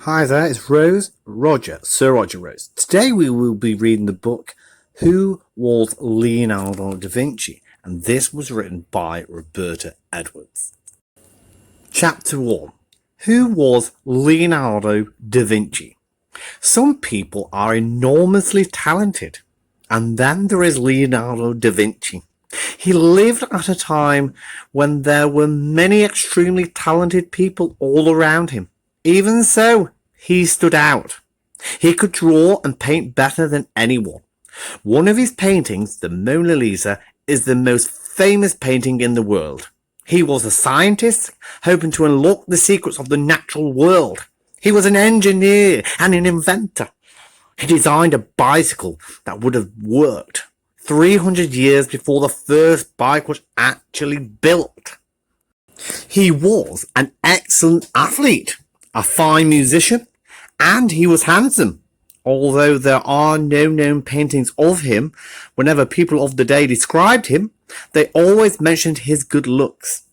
Hi there, it's Sir Roger Rose. Today we will be reading the book Who Was Leonardo da Vinci? And this was written by Roberta Edwards. Chapter 1. Who was Leonardo da Vinci? Some people are enormously talented. And then there is Leonardo da Vinci. He lived at a time when there were many extremely talented people all around him. Even so, he stood out. He could draw and paint better than anyone. One of his paintings, the Mona Lisa, is the most famous painting in the world. He was a scientist, hoping to unlock the secrets of the natural world. He was an engineer and an inventor. He designed a bicycle that would have worked 300 years before the first bike was actually built. He was an excellent athlete, a fine musician, and he was handsome. Although there are no known paintings of him, whenever people of the day described him, they always mentioned his good looks.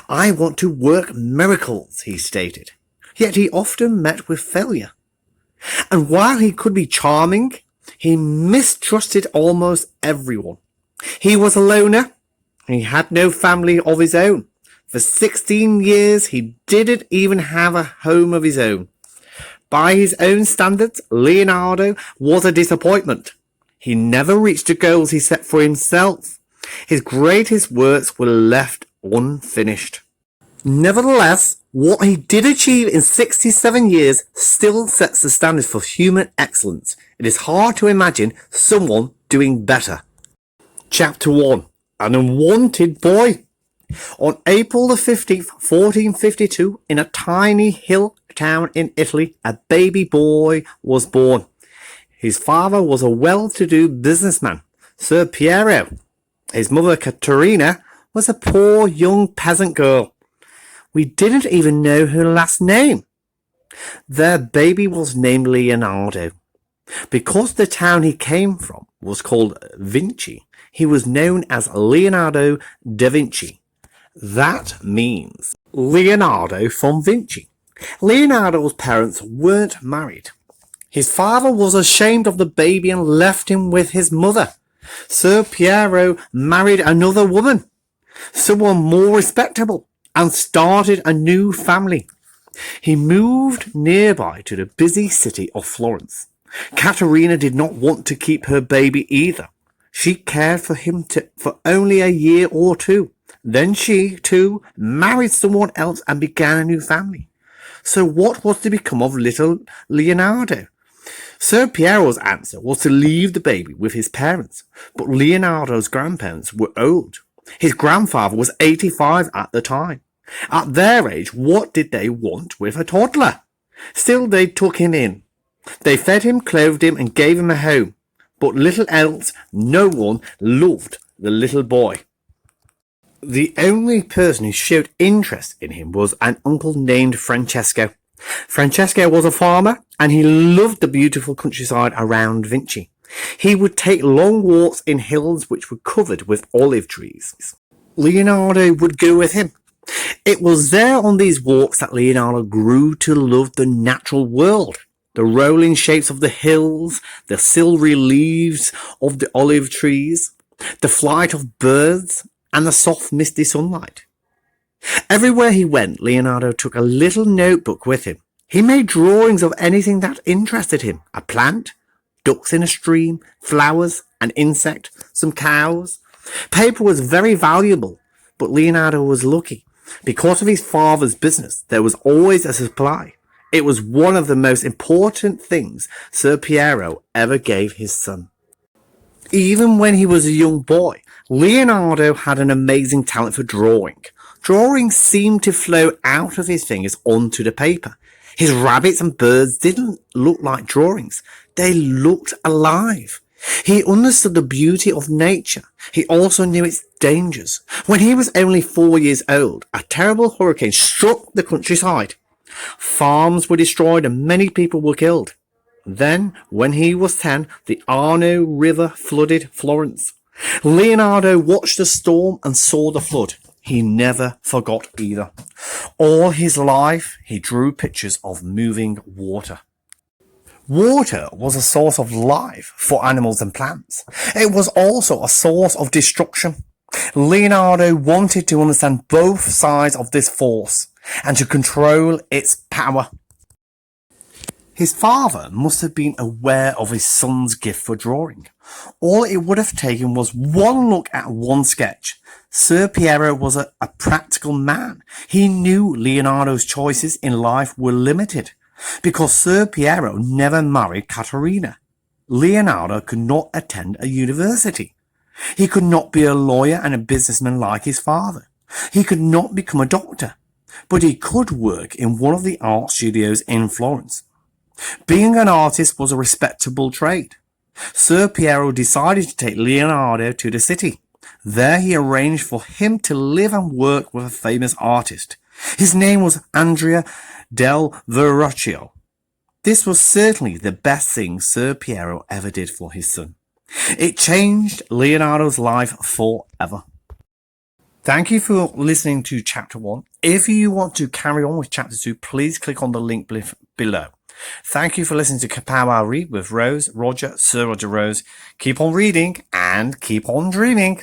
"I want to work miracles," he stated. Yet he often met with failure. And while he could be charming, he mistrusted almost everyone. He was a loner. He had no family of his own. For 16 years, he didn't even have a home of his own. By his own standards, Leonardo was a disappointment. He never reached the goals he set for himself. His greatest works were left unfinished. Nevertheless, what he did achieve in 67 years still sets the standard for human excellence. It is hard to imagine someone doing better. Chapter 1. An Unwanted Boy. On April the 15th, 1452, in a tiny hill town in Italy, a baby boy was born. His father was a well-to-do businessman, Sir Piero. His mother, Caterina, was a poor young peasant girl. We didn't even know her last name. Their baby was named Leonardo. Because the town he came from was called Vinci, he was known as Leonardo da Vinci. That means Leonardo from Vinci. Leonardo's parents weren't married. His father was ashamed of the baby and left him with his mother. Sir Piero married another woman, someone more respectable, and started a new family. He moved nearby to the busy city of Florence. Caterina did not want to keep her baby either. She cared for him for only a year or two. Then she, too, married someone else and began a new family. So what was to become of little Leonardo? Sir Piero's answer was to leave the baby with his parents, but Leonardo's grandparents were old. His grandfather was 85 at the time. At their age, what did they want with a toddler? Still, they took him in. They fed him, clothed him, and gave him a home. But little else, no one loved the little boy. The only person who showed interest in him was an uncle named Francesco. Francesco was a farmer, and he loved the beautiful countryside around Vinci. He would take long walks in hills which were covered with olive trees. Leonardo would go with him. It was there on these walks that Leonardo grew to love the natural world. The rolling shapes of the hills, the silvery leaves of the olive trees, the flight of birds, and the soft misty sunlight. Everywhere he went, Leonardo took a little notebook with him. He made drawings of anything that interested him. A plant, ducks in a stream, flowers, an insect, some cows. Paper was very valuable, but Leonardo was lucky. Because of his father's business, there was always a supply. It was one of the most important things Sir Piero ever gave his son. Even when he was a young boy, Leonardo had an amazing talent for drawing. Drawing seemed to flow out of his fingers onto the paper. His rabbits and birds didn't look like drawings. They looked alive. He understood the beauty of nature. He also knew its dangers. When he was only 4 years old, a terrible hurricane struck the countryside. Farms were destroyed and many people were killed. Then, when he was 10, the Arno River flooded Florence. Leonardo watched the storm and saw the flood. he never forgot either. All his life, he drew pictures of moving water. Water was a source of life for animals and plants. It was also a source of destruction. Leonardo wanted to understand both sides of this force and to control its power. His father must have been aware of his son's gift for drawing. All it would have taken was one look at one sketch. Ser Piero was a practical man. He knew Leonardo's choices in life were limited, because Ser Piero never married Caterina. Leonardo could not attend a university. He could not be a lawyer and a businessman like his father. He could not become a doctor, but he could work in one of the art studios in Florence. Being an artist was a respectable trade. Ser Piero decided to take Leonardo to the city. There he arranged for him to live and work with a famous artist. His name was Andrea del Verrocchio. This was certainly the best thing Ser Piero ever did for his son. It changed Leonardo's life forever. Thank you for listening to Chapter 1. If you want to carry on with Chapter 2, please click on the link below. Thank you for listening to Kapow Read with Rose, Roger, Sir Roger Rose. Keep on reading and keep on dreaming.